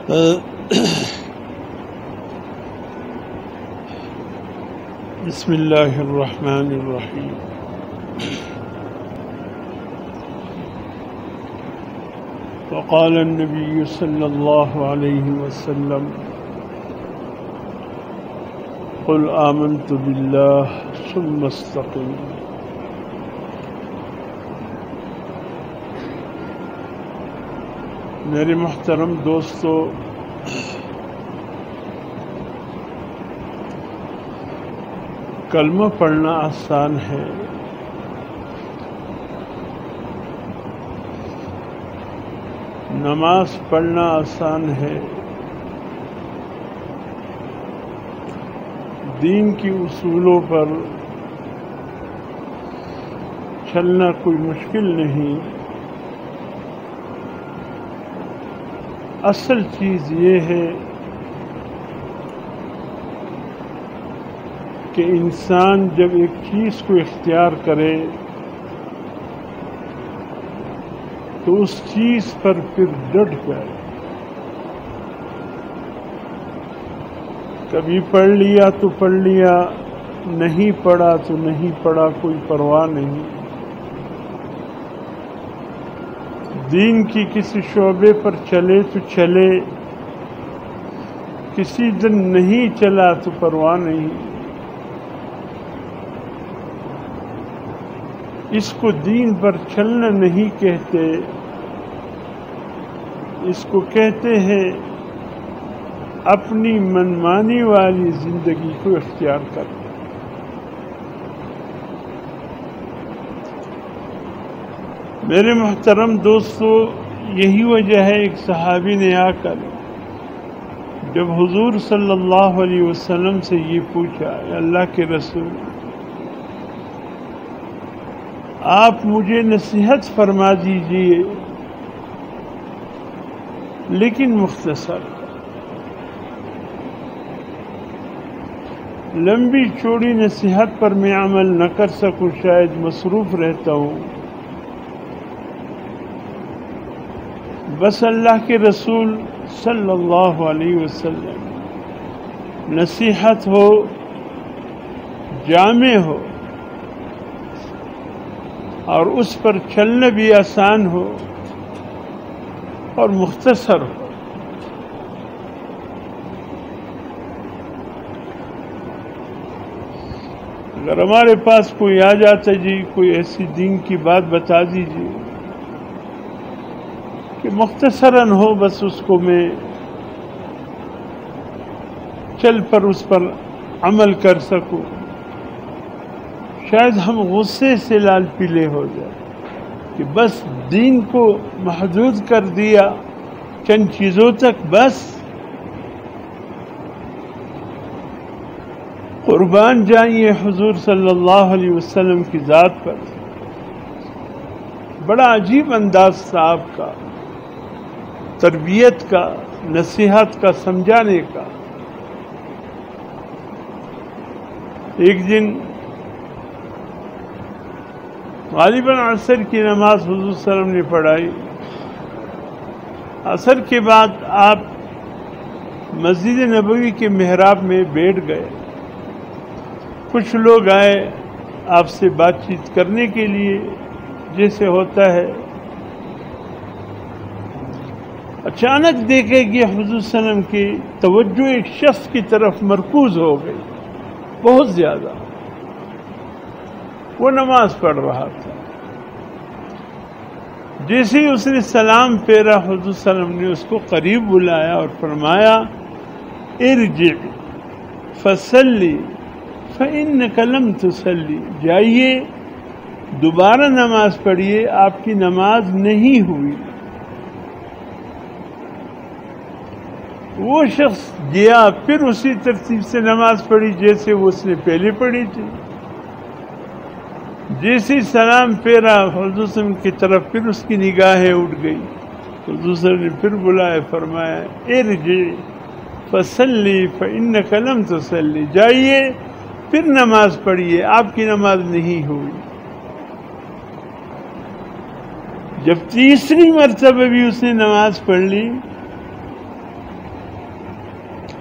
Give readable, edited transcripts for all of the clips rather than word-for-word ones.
بسم اللہ الرحمن الرحیم۔ وقال النبی صلی اللہ علیہ وسلم قل آمنت باللہ ثم استقم۔ میرے محترم دوستو، کلمہ پڑھنا آسان ہے، نماز پڑھنا آسان ہے، دین کی اصولوں پر چلنا کوئی مشکل نہیں۔ اصل چیز یہ ہے کہ انسان جب ایک چیز کو اختیار کرے تو اس چیز پر پھر ڈٹ جائے۔ کبھی پڑھ لیا تو پڑھ لیا، نہیں پڑھا تو نہیں پڑھا، کوئی پرواہ نہیں۔ دین کی کسی شعبے پر چلے تو چلے، کسی دن نہیں چلا تو پرواہ نہیں۔ اس کو دین پر چلنا نہیں کہتے، اس کو کہتے ہیں اپنی منمانی والی زندگی کو اختیار کرنا۔ میرے محترم دوستو، یہی وجہ ہے ایک صحابی نے آ کر جب حضور صلی اللہ علیہ وسلم سے یہ پوچھا، اے اللہ کے رسول، آپ مجھے نصیحت فرما دیجئے لیکن مختصر، لمبی چوڑی نصیحت پر میں عمل نہ کر سکوں، شاید مصروف رہتا ہوں۔ بس اللہ کے رسول صلی اللہ علیہ وسلم نصیحت ہو، جامع ہو اور اس پر چلنا بھی آسان ہو اور مختصر ہو۔ اگر ہمارے پاس کوئی آ جاتا جی کوئی ایسی دین کی بات بتا دیجیے کہ مختصراً ہو، بس اس کو میں چل پر اس پر عمل کر سکوں، شاید ہم غصے سے لال پیلے ہو جائے کہ بس دین کو محدود کر دیا چند چیزوں تک۔ بس قربان جائیے حضور صلی اللہ علیہ وسلم کی ذات پر، بڑا عجیب انداز تھا آپ کا، تربیت کا، نصیحت کا، سمجھانے کا۔ ایک دن غالباً عصر کی نماز حضور صلی اللہ علیہ وسلم نے پڑھائی۔ عصر کے بعد آپ مسجد نبوی کے محراب میں بیٹھ گئے، کچھ لوگ آئے آپ سے بات چیت کرنے کے لیے جیسے ہوتا ہے۔ اچانک دیکھے کہ حضور صلی اللہ علیہ وسلم کی توجہ ایک شخص کی طرف مرکوز ہو گئی، بہت زیادہ۔ وہ نماز پڑھ رہا تھا، جیسے ہی اس نے سلام پھیرا، حضور صلی اللہ علیہ وسلم نے اس کو قریب بلایا اور فرمایا، ارجع فصلی فإنک لم تصلی، جائیے دوبارہ نماز پڑھیے، آپ کی نماز نہیں ہوئی۔ وہ شخص گیا، پھر اسی ترتیب سے نماز پڑھی جیسے وہ اس نے پہلے پڑھی تھی۔ جیسے سلام پھیرا حضور صلی اللہ علیہ وسلم کی طرف، پھر اس کی نگاہیں اٹھ گئی۔ حضور صلی اللہ علیہ وسلم نے پھر بلایا، فرمایا ارجع فصلی فإنک لم تصلی، جائیے پھر نماز پڑھیے، آپ کی نماز نہیں ہوئی۔ جب تیسری مرتبہ بھی اس نے نماز پڑھ لی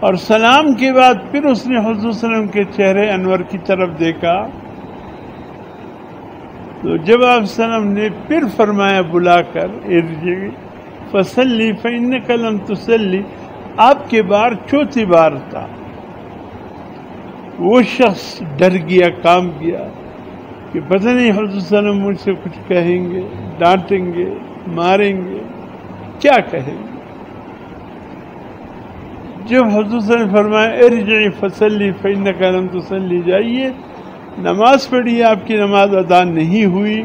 اور سلام کے بعد پھر اس نے حضور صلی اللہ علیہ وسلم کے چہرے انور کی طرف دیکھا. تو جب آپ صلی اللہ علیہ وسلم نے پھر فرمایا بلا کر ارجع فصلی فإنک لم تصلی، آپ کے بار چوتھی بار تھا. وہ شخص ڈر گیا، کام گیا کہ پتہ نہیں حضور صلی اللہ علیہ وسلم مجھ سے کچھ کہیں گے، ڈانٹیں گے، ماریں گے، کیا کہیں گے. جب حضور صلی اللہ علیہ وسلم فرمایا ارجعی فصلی فإنک لم تصلی، جائیے نماز پڑھی، آپ کی نماز ادا نہیں ہوئی.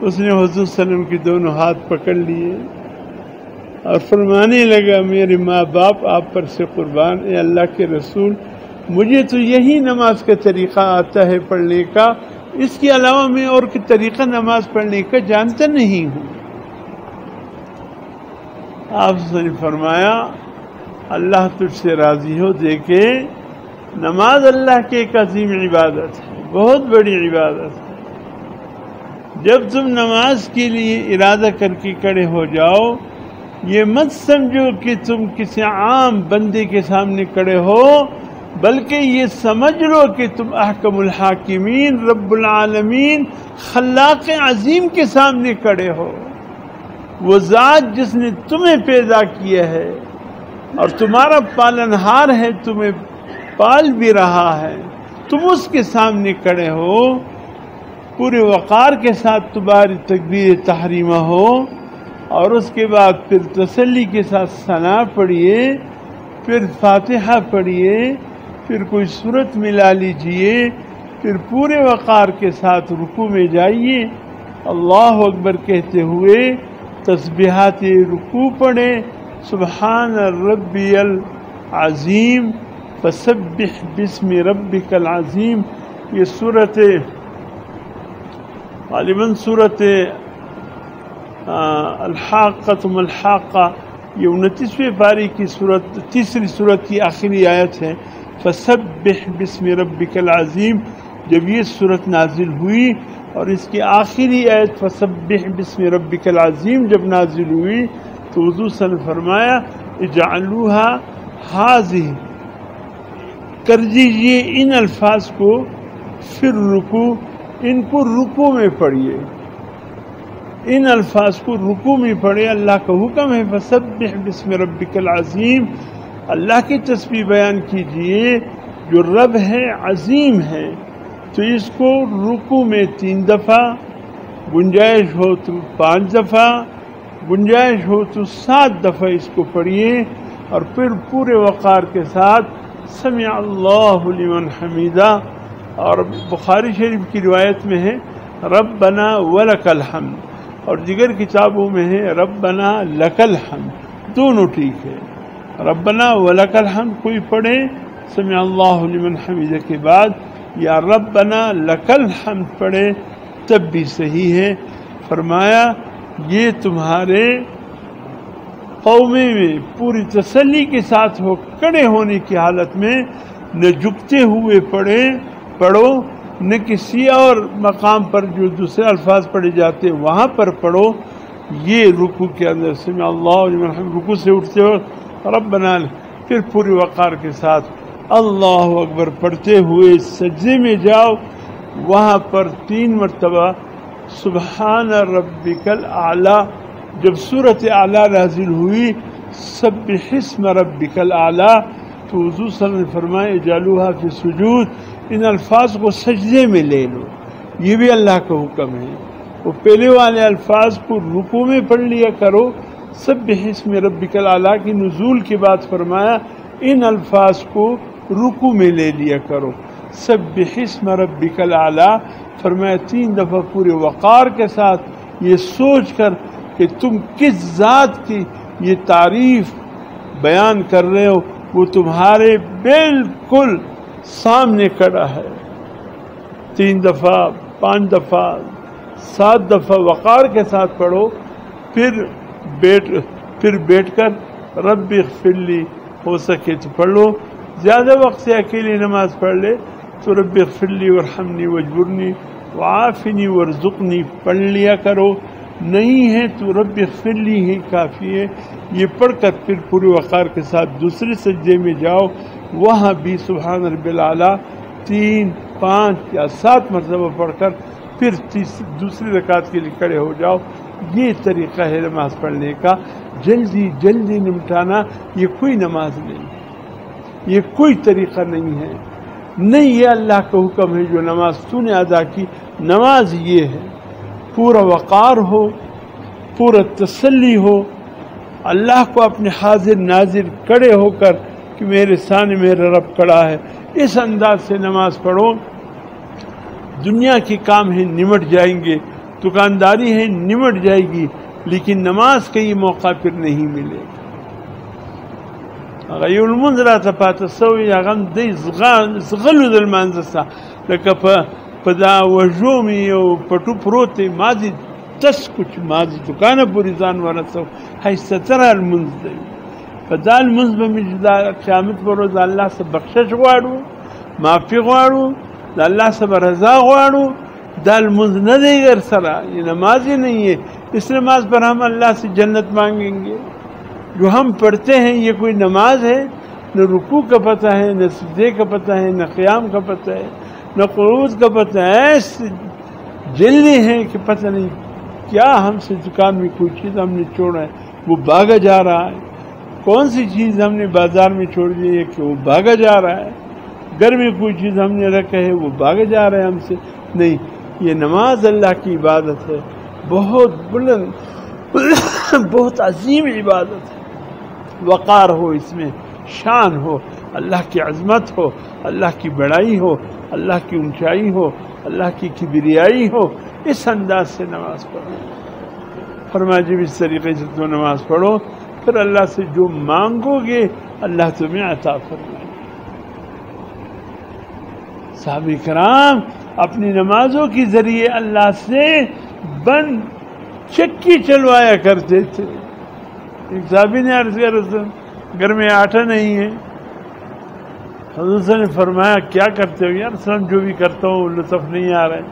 اس نے حضور صلی اللہ علیہ وسلم کے دونوں ہاتھ پکڑ لیے اور فرمانے لگا میرے ماں باپ آپ پر سے قربان، اے اللہ کے رسول مجھے تو یہی نماز کا طریقہ آتا ہے پڑھنے کا، اس کے علاوہ میں اور کوئی طریقہ نماز پڑھنے کا جانتا نہیں ہوں. آپ نے فرمایا اللہ تجھ سے راضی ہو، دیکھے نماز اللہ کی ایک عظیم عبادت ہے، بہت بڑی عبادت ہے. جب تم نماز کے لیے ارادہ کر کے کھڑے ہو جاؤ، یہ مت سمجھو کہ تم کسی عام بندے کے سامنے کھڑے ہو، بلکہ یہ سمجھ لو کہ تم احکم الحاکمین رب العالمین خلاق عظیم کے سامنے کھڑے ہو. وہ ذات جس نے تمہیں پیدا کیا ہے اور تمہارا پالنہار ہے، تمہیں پال بھی رہا ہے، تم اس کے سامنے کھڑے ہو. پورے وقار کے ساتھ تمہاری تکبیر تحریمہ ہو، اور اس کے بعد پھر تسلی کے ساتھ ثنا پڑھیے، پھر فاتحہ پڑھیے، پھر کوئی سورت ملا لیجئے، پھر پورے وقار کے ساتھ رکوع میں جائیے، اللہ اکبر کہتے ہوئے تسبیحات رکوع پڑھے، سبحان ربی العظیم فسبح باسم ربک العظیم. یہ صورت غالباً صورت الحاقۃ ملحاقہ، یہ 29ویں پاری کی صورت، تیسری صورت کی آخری آیت ہے. فسبح باسم ربک العظیم جب یہ صورت نازل ہوئی اور اس کی آخری آیت فسبح باسم ربک العظیم جب نازل ہوئی تو حضور صلی اللہ علیہ وسلم نے فرمایا اجعلوها هذه، کر دیجیے ان الفاظ کو پھر رکوع، ان کو رکوع میں پڑھیے، ان الفاظ کو رکوع میں پڑھے. اللہ کا حکم ہے فسبح باسم ربک العظیم، اللہ کی تسبیح بیان کیجئے جو رب ہے، عظیم ہے. تو اس کو رکوع میں 3 دفعہ، گنجائش ہو تو 5 دفعہ، گنجائش ہو تو 7 دفعہ اس کو پڑھیے، اور پھر پورے وقار کے ساتھ سمع اللہ لمن حمیدہ. اور بخاری شریف کی روایت میں ہے ربنا ولک الحمد، اور دیگر کتابوں میں ہے ربنا لک الحمد، دونوں ٹھیک ہے. ربنا ولک الحمد کوئی پڑھے سمع اللہ لمن حمیدہ کے بعد، یا ربنا لک الحمد پڑھے تب بھی صحیح ہے. فرمایا یہ تمہارے قومے میں پوری تسلی کے ساتھ ہو، کھڑے ہونے کی حالت میں، نہ جھکتے ہوئے پڑھو، نہ کسی اور مقام پر جو دوسرے الفاظ پڑھے جاتے وہاں پر پڑھو. یہ رکوع کے اندر سمع اللہ لمن حمدہ، رکوع سے اٹھتے وقت ربنا، پھر پوری وقار کے ساتھ اللہ اکبر پڑھتے ہوئے سجدے میں جاؤ، وہاں پر 3 مرتبہ سبحان ربک الاعلی. جب سورۃ اعلیٰ نازل ہوئی سبح اسم ربک الاعلی، تو حضور صلی اللہ علیہ وسلم نے فرمایا اجعلوها فی السجود، ان الفاظ کو سجدے میں لے لو. یہ بھی اللہ کا حکم ہے. وہ پہلے والے الفاظ کو رکوع میں پڑھ لیا کرو. سبح اسم ربک الاعلی کی نزول کے بعد فرمایا ان الفاظ کو رکوع میں لے لیا کرو. سبح اسم ربک الاعلی فرمایا 3 دفعہ پورے وقار کے ساتھ، یہ سوچ کر کہ تم کس ذات کی یہ تعریف بیان کر رہے ہو، وہ تمہارے بالکل سامنے کھڑا ہے. 3 دفعہ، 5 دفعہ، 7 دفعہ وقار کے ساتھ پڑھو، پھر بیٹھ کر رب اغفر لی، ہو سکے تو پڑھ لو. زیادہ وقت سے اکیلی نماز پڑھ لے تو رب اغفر لی وارحمنی واجبرنی وعافنی وارزقنی پڑھ لیا کرو. نہیں ہے تو رب اغفر لی ہی کافی ہے. یہ پڑھ کر پھر پورے وقار کے ساتھ دوسرے سجدے میں جاؤ، وہاں بھی سبحان رب العلیٰ 3 5 یا 7 مرتبہ پڑھ کر پھر دوسری رکعت کے لیے کھڑے ہو جاؤ. یہ طریقہ ہے نماز پڑھنے کا. جلدی جلدی نمٹانا یہ کوئی نماز نہیں، یہ کوئی طریقہ نہیں ہے. نہیں، یہ اللہ کا حکم ہے. جو نماز تو نے ادا کی، نماز یہ ہے پورا وقار ہو، پورا تسلی ہو، اللہ کو اپنے حاضر ناظر کھڑے ہو کر کہ میرے سامنے میرا رب کھڑا ہے، اس انداز سے نماز پڑھو. دنیا کے کام ہیں نمٹ جائیں گے، دکانداری ہے نمٹ جائے گی، لیکن نماز کا یہ موقع پھر نہیں ملے گا. هغه یو لمونځ راته پاته سوی، هغه هم دی زغلو د لمانځه سه لکه په دا وژو مې یو پټو پروت دی، ما دې تس کو چې ما دې دوکانه پورې ځان ورسو. ښایستهتره لمونځ دی. په دا لمونځ به مې دا قیامت په ورځ الله څخه بخشش غواړو، معافي غواړو، د الله څخه رضا غواړو. دا لمونځ نه دی گر سره، یہ نماز ہی نہیں ہے. اس نماز پر ہم اللہ سے جنت مانگیں گے. جو ہم پڑھتے ہیں یہ کوئی نماز ہے؟ نہ رکوع کا پتہ ہے، نہ سجدے کا پتہ ہے، نہ قیام کا پتہ ہے، نہ قعود کا پتہ ہے. ایسے جلدی ہیں کہ پتہ نہیں کیا ہم سے دکان میں کوئی چیز ہم نے چھوڑا ہے وہ بھاگا جا رہا ہے، کون سی چیز ہم نے بازار میں چھوڑ دی ہے کہ وہ بھاگا جا رہا ہے، گھر میں کوئی چیز ہم نے رکھا ہے وہ بھاگا جا رہا ہے ہم سے. نہیں، یہ نماز اللہ کی عبادت ہے، بہت بلند بہت عظیم عبادت ہے. وقار ہو، اس میں شان ہو، اللہ کی عظمت ہو، اللہ کی بڑائی ہو، اللہ کی اونچائی ہو، اللہ کی کبریائی ہو. اس انداز سے نماز پڑھو. فرمایا جب اس طریقے سے تو نماز پڑھو، پھر اللہ سے جو مانگو گے اللہ تمہیں عطا فرمائے. صحابہ کرام اپنی نمازوں کے ذریعے اللہ سے بند چکی چلوایا کرتے تھے. ایک صحابی نے عرض کیا رسول گھر میں آٹا نہیں ہے. حضرت نے فرمایا کیا کرتے ہو؟ یا رسول جو بھی کرتا ہوں لطف نہیں آ رہا ہے.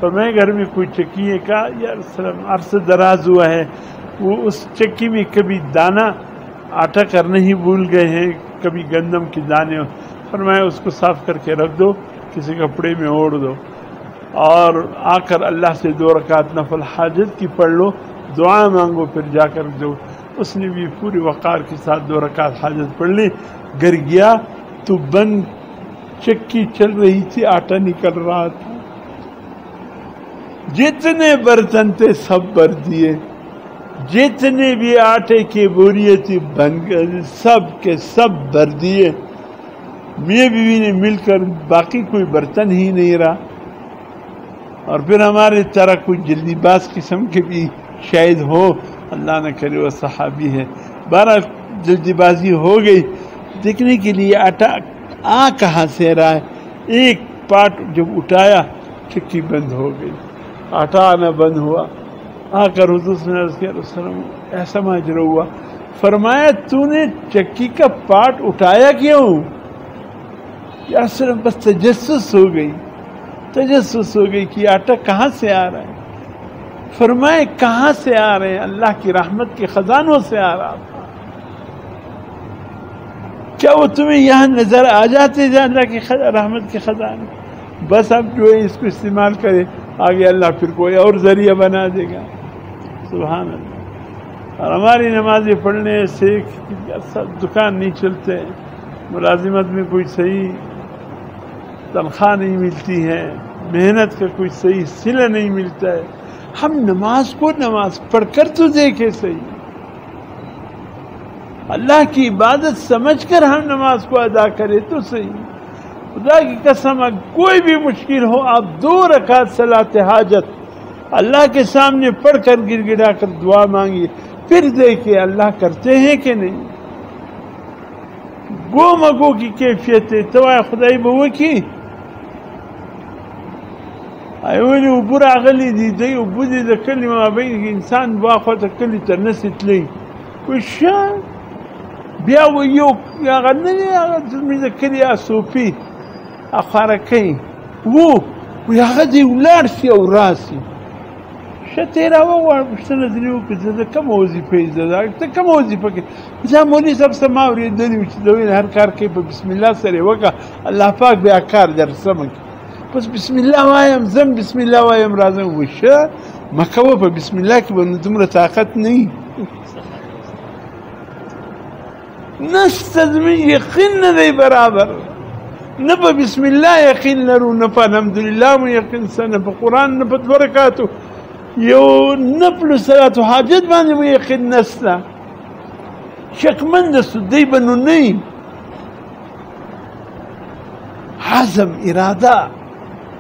فرمایا گھر میں کوئی چکی ہے؟ کہا یا رسول عرصہ دراز ہوا ہے، وہ اس چکی میں کبھی دانہ آٹا کرنا ہی بھول گئے ہیں، کبھی گندم کے دانے. فرمایا اس کو صاف کر کے رکھ دو، کسی کپڑے میں اوڑھ دو، اور آ کر اللہ سے 2 رکعت نفل حاجت کی پڑھ لو، دعا مانگو، پھر جا کر دو. اس نے بھی پوری وقار کے ساتھ 2 رکعت حاجت پڑھ لی. گھر گیا تو بند چکی چل رہی تھی، آٹا نکل رہا تھا. جتنے برتن تھے سب بھر دیے، جتنے بھی آٹے کی بوریاں تھی سب کے سب بھر دیے. میاں بیوی نے مل کر باقی کوئی برتن ہی نہیں رہا. اور پھر ہمارے طرح کوئی جلدی باز قسم کے بھی شاید ہو، اللہ نہ کرے وہ صحابی ہے. 12 جلدی بازی ہو گئی دیکھنے کے لیے آٹا آ کہاں سے رہا ہے. ایک پاٹ جب اٹھایا چکی بند ہو گئی، آٹا آنا بند ہوا. آ کر حضور صلی اللہ علیہ وسلم ایسا ماجرا ہوا. فرمایا تو نے چکی کا پاٹ اٹھایا کیوں؟ یا صرف بس تجسس ہو گئی، تجسس ہو گئی کہ آٹا کہاں سے آ رہا ہے. فرمائے کہاں سے آ رہے ہیں؟ اللہ کی رحمت کے خزانوں سے آ رہا تھا. کیا وہ تمہیں یہاں نظر آ جاتے ہیں اللہ کی رحمت کے خزانے؟ بس اب جو ہے اس کو استعمال کرے، آگے اللہ پھر کوئی اور ذریعہ بنا دے گا. سبحان اللہ. اور ہماری نمازیں پڑھنے سے دکان نہیں چلتے، ملازمت میں کوئی صحیح تنخواہ نہیں ملتی ہے، محنت کا کوئی صحیح صلہ نہیں ملتا ہے. ہم نماز کو نماز پڑھ کر تو دیکھے صحیح، اللہ کی عبادت سمجھ کر ہم نماز کو ادا کرے تو صحیح. خدا کی قسم کوئی بھی مشکل ہو، آپ 2 رکعت صلاۃ حاجت اللہ کے سامنے پڑھ کر گر گڑا کر دعا مانگیے، پھر دیکھیے اللہ کرتے ہیں کہ نہیں. گو مگو کی کیفیت ہے تو خدای به وکي ایولی اوبو راغلی دي دی اوبو دي د کلی مابین انسان واخو ته کلی تر نسیتلی وشا بیا و یو هغه نه هغه د کلی اسوپی اخره کوي وو هغه دی ولار شي او راسي شتیرا وغواړه پوښتنه ځینې وکړي زه د کومه وظیفه زده ته کومه وظیفه کې زه مولوي صاحب څه ما اورېدلي وو چې د ویل هر کار کوي په بسم الله سره یې وکړه الله پاک بیا کار در سمه کړي بس بسم الله وایم زم بسم الله وایم راځم وایي ښه مه کوه په بسم الله کې به نو دومره طاقت نه وي نشته زموږ یقین نه دی برابر نه په بسم الله یقین لرو نه په الحمدلله مو یقین سته نه په قرآن نه په دوه رکعاتو یو نفل صلات و حاجت باندې مو یقین نشته شکمند استو دی به نو نه حزم اراده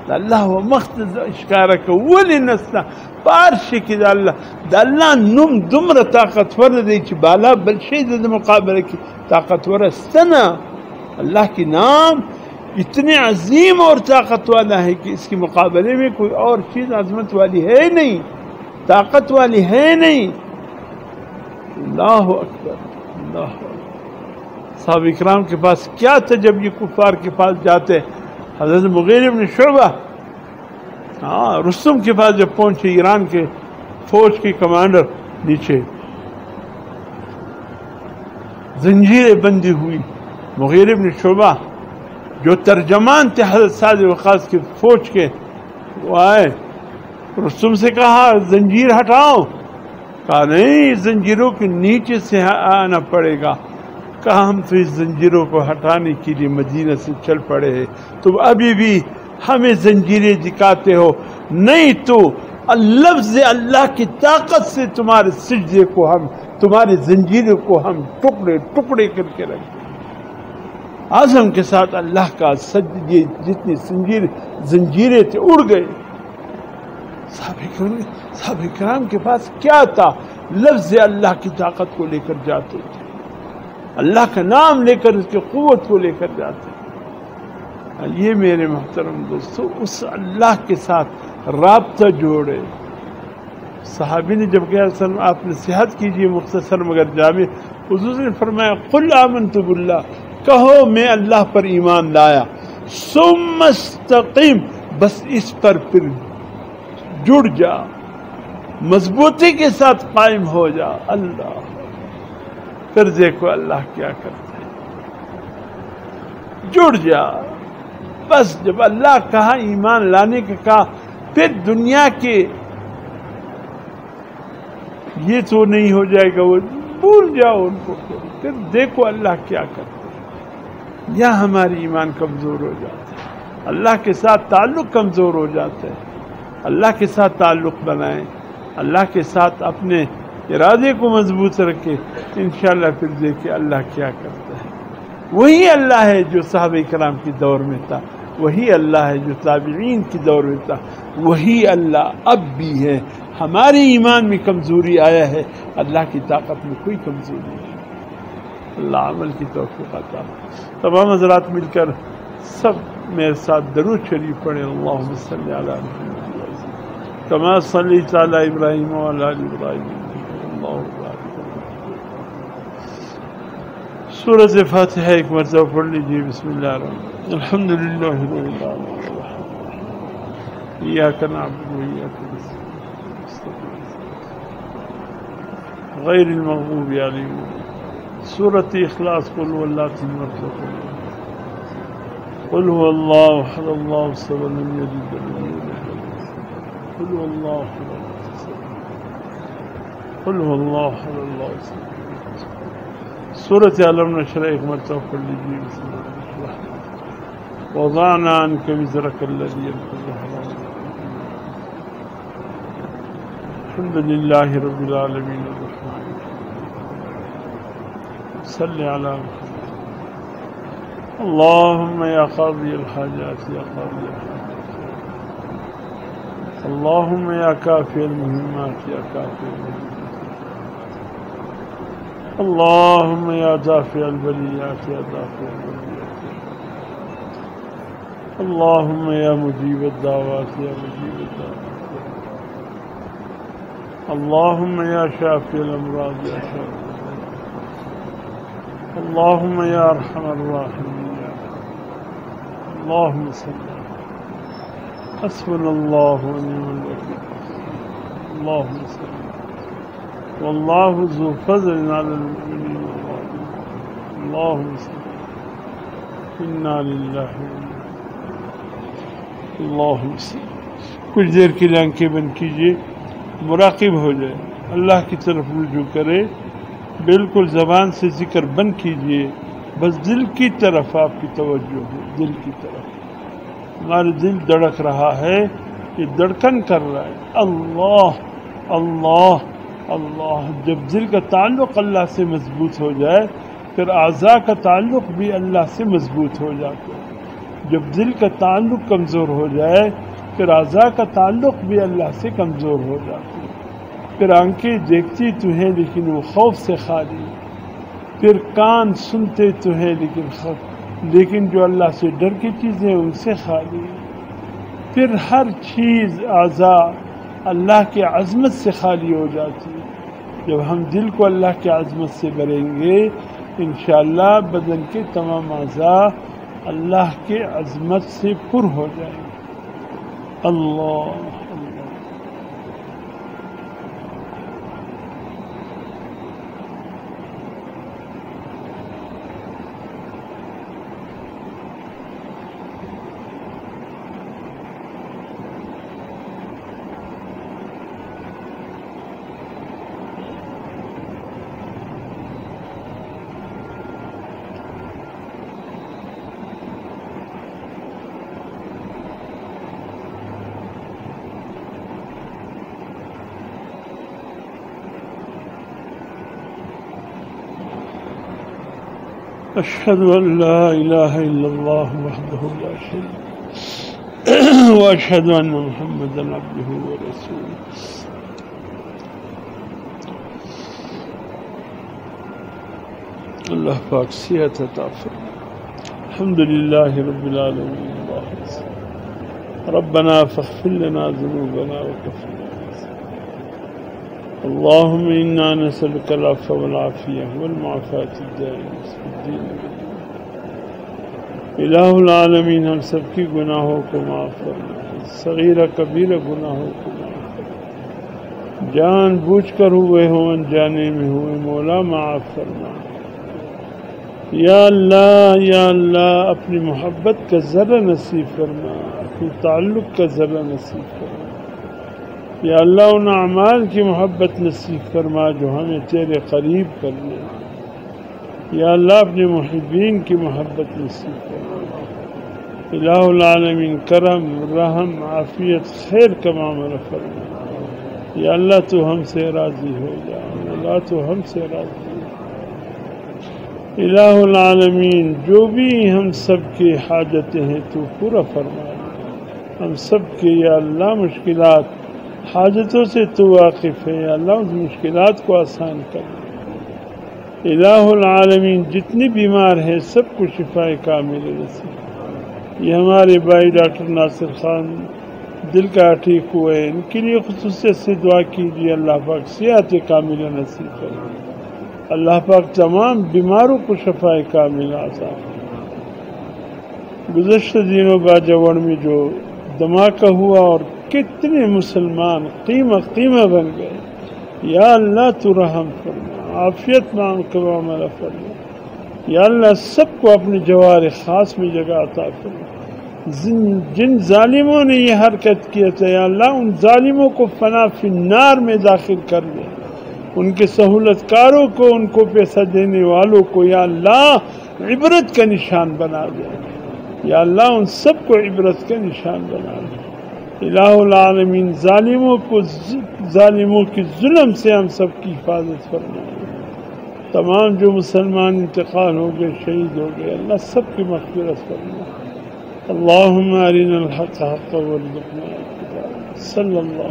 د الله و مخ ته ښکاره کوه ولې نشته په هر شي کې د الله نوم دومره طاقتور دی چې بالا بل شی د مقابله کې طاقتور است نه اللہ کی نام اتنے عظیم اور طاقت والا ہے کہ اس کے مقابلے میں کوئی اور چیز عظمت والی ہے نہیں طاقت والی ہے نہیں اللہ اکبر اللہ اکبر صحابہ اکرام کے پاس کیا تھا جب یہ کفار کے پاس جاتے حضرت مغیرہ بن شعبہ رستم کے پاس جب پہنچے ایران کے فوج کے کمانڈر نیچے زنجیریں بندی ہوئی مغیرہ بن شعبہ جو ترجمان تھے حضرت سعد وقاص کے فوج کے وہ آئے رستم سے کہا زنجیر ہٹاؤ کہا نہیں زنجیروں کے نیچے سے آنا پڑے گا کہا ہم تو اس زنجیروں کو ہٹانے کے لیے مدینہ سے چل پڑے ہیں تم ابھی بھی ہمیں زنجیریں دکھاتے ہو نہیں تو لفظ اللہ کی طاقت سے تمہارے سجدے کو ہم تمہاری زنجیروں کو ہم ٹکڑے ٹکڑے کر کے رکھ دیں اعظم کے ساتھ اللہ کا سجدے جتنی زنجیریں تھے اڑ گئے صحابہ کرام کے پاس کیا تھا لفظ اللہ کی طاقت کو لے کر جاتے تھے اللہ کا نام لے کر اس کی قوت کو لے کر جاتے تھے یہ میرے محترم دوستو اس اللہ کے ساتھ رابطہ جوڑے صحابی نے جب کہا سلم آپ نصیحت کیجئے مختصر مگر جامع حضور نے فرمایا قل آمنت باللہ کہو میں اللہ پر ایمان لایا ثم استقیم بس اس پر پھر جڑ جا مضبوطی کے ساتھ قائم ہو جا اللہ پھر دیکھو اللہ کیا کرتا ہے جڑ جا بس جب اللہ کہا ایمان لانے کا کہا پھر دنیا کے یہ تو نہیں ہو جائے گا وہ بھول جاؤ ان کو پھر دیکھو اللہ کیا کرتا ہے یا ہماری ایمان کمزور ہو جاتا ہے اللہ کے ساتھ تعلق کمزور ہو جاتا ہے اللہ کے ساتھ تعلق بنائیں اللہ کے ساتھ اپنے ارادے کو مضبوط رکھے انشاءاللہ پھر دیکھیں اللہ کیا کرتا ہے وہی اللہ ہے جو صحابہ کرام کی دور میں تھا وہی اللہ ہے جو تابعین کی دور میں تھا وہی اللہ اب بھی ہے ہمارے ایمان میں کمزوری آیا ہے اللہ کی طاقت میں کوئی کمزوری نہیں اللہ عمل کی توفیق عطا تمام حضرات مل کر سب میرے ساتھ درود شریف پڑھیں اللہم صلی علی محمد کما صلیت علی ابراہیم وعلی آل ابراہیم اللہ سورۃ فاتحہ ایک مرتبہ پڑھ لیجیے بسم اللہ الرحمن الحمدللہ رب العالمین ایاک نعبد و ایاک نستعین غیر المغضوب علیہم سورۃ اخلاص قل هو اللہ تین مرتبہ قل هو اللہ احد اللہ الصمد لم یلد ولم یولد قل هو اللہ احد قل هو اللہ احد اللہ الصمد سورۃ علم نشرح ایک مرتبہ پڑھ لیجیے بسم اللہ وضعنا عنک وزرک الذی انقض ظہرک الحمد للہ رب العالمین الرحمن صلی علی محمد اللہم یا قاضی الحاجات یا قاضی الحاجات اللہم یا کافی المہمات یا کافی المہمات اللہم یا دافع البلیات یا دافع البلیات اللہم یا مجیب الدعوات یا مجیب الدعوات اللہم یا شافی الامراض یا شافی اللہم یا ارحم الراحمین اللہم صلی حسبنا اللہ ونعم الوکیل اللهم صل والله ذو فضل على المؤمنين اللهم صل انا للہ اللهم صل. کچھ دیر کے لیے آنکھیں بند کیجیے، مراقب ہو جائے، اللہ کی طرف رجوع کرے، بالکل زبان سے ذکر بند کیجیے، بس دل کی طرف آپ کی توجہ ہو، دل کی طرف. ہمارا دل دھڑک رہا ہے، یہ دھڑکن کر رہا ہے اللہ اللہ اللہ. جب دل کا تعلق اللہ سے مضبوط ہو جائے پھر اعضاء کا تعلق بھی اللہ سے مضبوط ہو جاتا ہے. جب دل کا تعلق کمزور ہو جائے پھر اعضاء کا تعلق بھی اللہ سے کمزور ہو جاتا ہے. پھر آنکھیں دیکھتی تو ہیں لیکن وہ خوف سے خالی، پھر کان سنتے تو ہیں لیکن جو اللہ سے ڈر کی چیزیں ان سے خالی. پھر ہر چیز اعضاء اللہ کی عظمت سے خالی ہو جاتی ہے. جب ہم دل کو اللہ کی عظمت سے بھریں گے انشاءاللہ بدن کے تمام اعضاء اللہ کے عظمت سے پر ہو جائیں گے. اللہ اللہ. أشهد أن لا إله إلا الله وحده لا شريك له وأشهد أن محمدا عبده ورسوله. اللہ پاک صحت عطا فرمائے. الحمد لله رب العالمين. ربنا فاغفر لنا ذنوبنا وكفر اللهم إنا نسألك العفو والعافية والمعافاة الدائمة في الدين والدنيا. الہ العالمین ہم سب کی گناہوں کو معاف فرما، صغیرہ کبیرہ گناہوں کو معاف فرما، جان بوجھ کر ہوئے ہوں انجانے میں ہوئے مولا معاف فرما. یا اللہ اپنی محبت کا ذرہ نصیب فرما، اپنی تعلق کا ذرہ نصیب فرما. یا اللہ ان اعمال کی محبت نصیب فرما جو ہمیں تیرے قریب کر لے. یا اللہ اپنے محبین کی محبت نصیب فرما. الہ العالمین کرم رحم عافیت خیر کا معاملہ فرما. یا اللہ تو ہم سے راضی ہو جا، اللہ تو ہم سے راضی ہو. الہ العالمین جو بھی ہم سب کی حاجتیں ہیں تو پورا فرما. ہم سب کے یا اللہ مشکلات حاجتوں سے تو واقف ہے، یا اللہ اس مشکلات کو آسان کر. الہ العالمین جتنی بیمار ہیں سب کو شفا کامل نصیب. یہ ہمارے بھائی ڈاکٹر ناصر خان دل کا ٹھیک ہوئے، ان کے لیے خصوصیت سے دعا کیجیے اللہ پاک صحت کامل نصیب کرے. اللہ پاک تمام بیماروں کو شفا کامل عطا کرے. گزشتہ دنوں باجوڑ میں جو دھماکہ ہوا اور کتنے مسلمان قیمہ بن گئے، یا اللہ تو رحم فرما، عافیت کا معاملہ فرما. یا اللہ سب کو اپنے جوار خاص میں جگہ عطا فرما. جن ظالموں نے یہ حرکت کیا تھا یا اللہ ان ظالموں کو فنا فی النار میں داخل کر دے. ان کے سہولت کاروں کو، ان کو پیسہ دینے والوں کو یا اللہ عبرت کا نشان بنا دے. یا اللہ ان سب کو عبرت کا نشان بنا دے. الہ العالمین ظالموں کی ظلم سے ہم سب کی حفاظت فرما. تمام جو مسلمان انتقال ہو گئے، شہید ہو گئے، اللہ سب کی مغفرت فرما. اللہم ارنا الحق حقا وارزقنا اتباعہ. صلی اللہ